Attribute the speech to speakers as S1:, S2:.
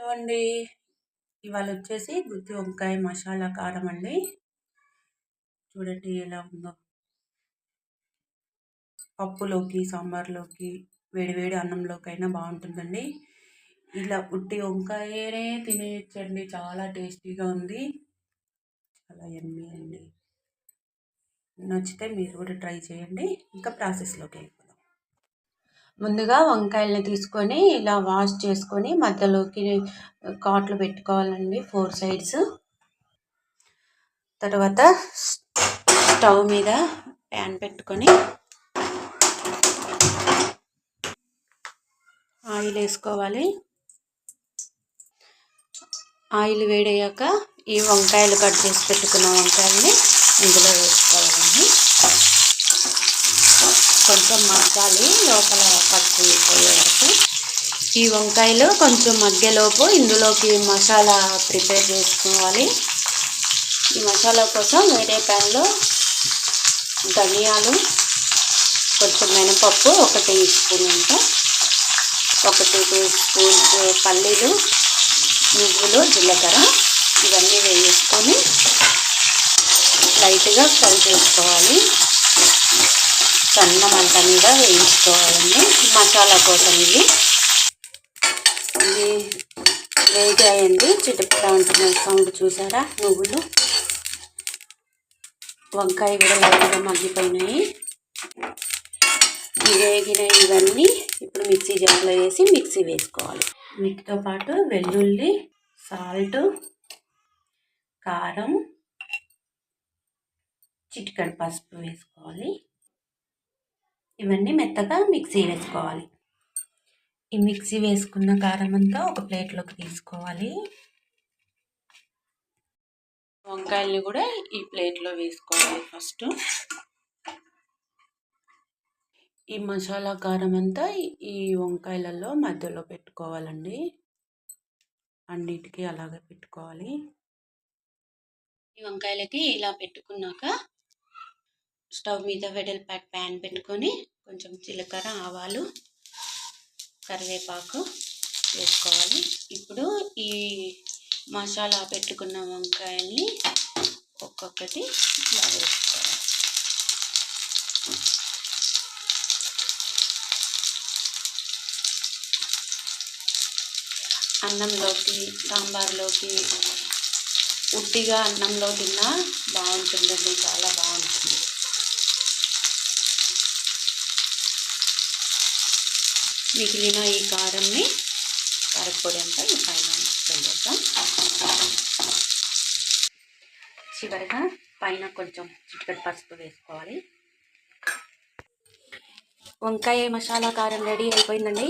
S1: Hello అండి. ఇవాళ వచ్చేసి గుత్తి వంకాయ మసాలా కారం అండి. చూడండి ఎలా ఉందో. పప్పులోకి, సాంబార్లోకి, వేడివేడి అన్నంలోకైనా బాగుంటుందండి. ఇలా ఉట్టి వంకాయనే తినేయచ్చండి. చాలా టేస్టీగా ఉంది. చాలా యమ్మీ అండి. నచ్చితే మీరు కూడా ట్రై చేయండి. ఇంకా ప్రాసెస్లోకి వెళ్ళిపోదాం. ముందుగా వంకాయల్ని తీసుకొని ఇలా వాష్ చేసుకొని మధ్యలోకి కాట్లు పెట్టుకోవాలండి 4 సైడ్స్. తర్వాత స్టవ్ మీద ప్యాన్ పెట్టుకొని ఆయిల్ వేసుకోవాలి. ఆయిల్ వేడయ్యాక ఈ వంకాయలు కట్ చేసి పెట్టుకున్న వంకాయల్ని ఇందులో వేసుకోవాలండి. కొంచెం మగ్గాలి లోపల పచ్చి పోయే వరకు. ఈ వంకాయలు కొంచెం మగ్గేలోపు ఇందులోకి మసాలా ప్రిపేర్ చేసుకోవాలి. ఈ మసాలా కోసం వేరే ప్యాన్లో ధనియాలు, కొంచెం మినపప్పు 1 టీ స్పూన్ అంతా, 1 టీ స్పూన్ పల్లీలు, నువ్వులు, జీలకర్ర ఇవన్నీ వేసుకొని లైట్గా ఫ్రై చేసుకోవాలి. సన్న మంట మీద వేయించుకోవాలండి మసాలా కోసం. ఇది వేగాయండి. చిటపట ఉంటున్న సౌండ్ చూసారా? నువ్వులు, వంకాయ కూడా లైట్గా మగ్గిపోయినాయి. వేగిన ఇవన్నీ ఇప్పుడు మిక్సీ జార్లో వేసి మిక్సీ వేసుకోవాలి. వీటితో పాటు వెల్లుల్లి, సాల్ట్, కారం, చిటికెడు పసుపు వేసుకోవాలి. ఇవన్నీ మెత్తగా మిక్సీ వేసుకోవాలి. ఈ మిక్సీ వేసుకున్న కారం అంతా ఒక ప్లేట్లోకి తీసుకోవాలి. వంకాయల్ని కూడా ఈ ప్లేట్లో వేసుకోవాలి. ఫస్ట్ ఈ మసాలా కారం అంతా ఈ వంకాయలలో మధ్యలో పెట్టుకోవాలండి. అన్నిటికీ అలాగే పెట్టుకోవాలి. ఈ వంకాయలకి ఇలా పెట్టుకున్నాక స్టవ్ మీద వెడల్పాటి ప్యాన్ పెట్టుకొని కొంచెం జీలకర్ర, ఆవాలు, కరివేపాకు వేసుకోవాలి. ఇప్పుడు ఈ మసాలా పెట్టుకున్న వంకాయల్ని ఒక్కొక్కటి ఇలా వేసుకోవాలి. అన్నంలోకి, సాంబార్లోకి, ఉట్టిగా అన్నంలో తిన్నా బాగుంటుందండి. చాలా బాగుంటుంది. మిగిలిన ఈ కారంని, కారపొడి అంతా ఈ పైన చల్లేద్దాం. చివరిగా పైన కొంచెం చిటికెడు పసుపు వేసుకోవాలి. వంకాయ మసాలా కారం రెడీ అయిపోయిందండి.